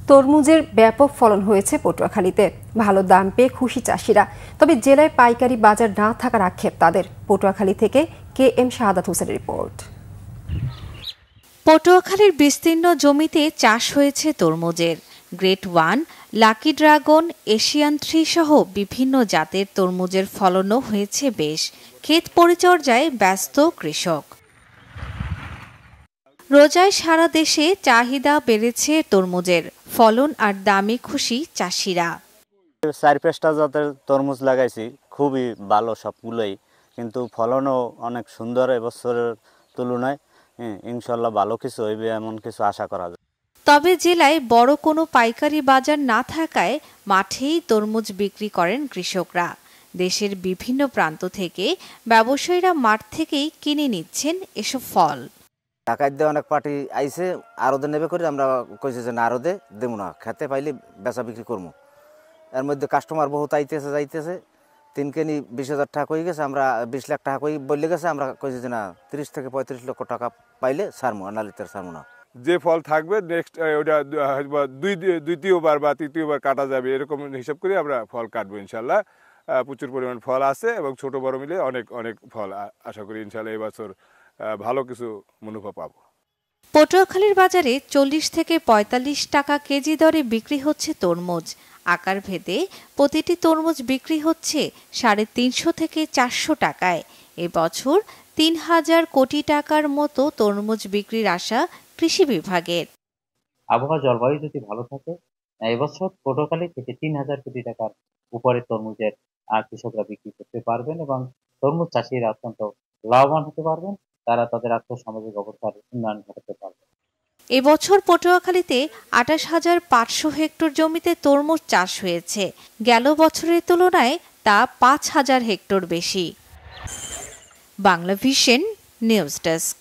তরমুজের ব্যাপক ফলন হয়েছে পটুয়াখালীতে। ভালো দাম পেয়ে খুশি চাষিরা। তবে জেলায় পাইকারি বাজার না থাকার আক্ষেপ তাদের। পটুয়াখালী থেকে KM শাহাদাত হোসেনের রিপোর্ট। পটুয়াখালীর বিস্তীর্ণ জমিতে চাষ হয়েছে তরমুজের। গ্রেড 1, লাকি ড্রাগন, এশিয়ান 3 সহ বিভিন্ন জাতের তরমুজের ফলনও হয়েছে বেশ। ক্ষেত পরিচর্যায় ব্যস্ত কৃষক। রোজায় সারা দেশে চাহিদা বেড়েছে তরমুজের। ফলন আর দামে খুশি চাষিরা। 4-5টা জাতের তরমুজ লাগাইছি, খুবই ভালো সবগুলোই, কিন্তু ফলনও অনেক সুন্দর এবছরের তুলনায়। ইনশাল্লাহ ভালো কিছু হইবে এমন কিছু আশা করা যায়। তবে জেলায় বড় কোনো পাইকারি বাজার না থাকায় মাঠেই তরমুজ বিক্রি করেন কৃষকরা। দেশের বিভিন্ন প্রান্ত থেকে ব্যবসায়ীরা মাঠ থেকেই কিনে নিচ্ছেন এসব ফল। ঢাকায় দিয়ে অনেক পার্টি আইছে, আরদে নেবে করে আমরা কইছি যে না আরদে দেবো না, খেতে পাইলে বেচা বিক্রি করবো। এর মধ্যে কাস্টমার বহুত আইতেছে যাইতেছে। 3 কেনি 20,000 টাকা হয়ে গেছে, আমরা 20 লাখ টাকা কই বললে গেছে। আমরা কইছি যে না 30 থেকে 35 লক্ষ টাকা পাইলে সারমো, নালিতে সারমো না। যে ফল থাকবে নেক্সট ওটা দ্বিতীয়বার বা তৃতীয়বার কাটা যাবে, এরকম হিসাব করে আমরা ফল কাটবো ইনশাল্লাহ। প্রচুর পরিমাণ ফল আছে এবং ছোট বড় মিলে অনেক অনেক ফল আশা করি ইনশাল্লাহ এবছর ভালো কিছু মুনাফা পাবো। পটুয়াখালীর বাজারে 40 থেকে 45 টাকা কেজি দরে বিক্রি হচ্ছে তরমুজ। আকার ভেদে প্রতিটি তরমুজ বিক্রি হচ্ছে 350 থেকে 400 টাকায়। এবছর 3000 কোটি টাকার মতো তরমুজ বিক্রির আশা কৃষি বিভাগের। আবহাওয়া জলবায়ু যদি ভালো থাকে, এবছর পটুয়াখালী থেকে 3000 কোটি টাকার উপরে তরমুজের কৃষকরা বিক্রি করতে পারবেন এবং তরমুজ চাষিরা অত্যন্ত লাভবান হতে পারবেন। তারা তাদের আর্থসামাজিক অবস্থার উন্নয়ন ঘটাতে পারবে। এবছর পটুয়াখালীতে 28,500 হেক্টর জমিতে তরমুজ চাষ হয়েছে। গেল বছরের তুলনায় তা 5,000 হেক্টর বেশি। Bangla vision news desk.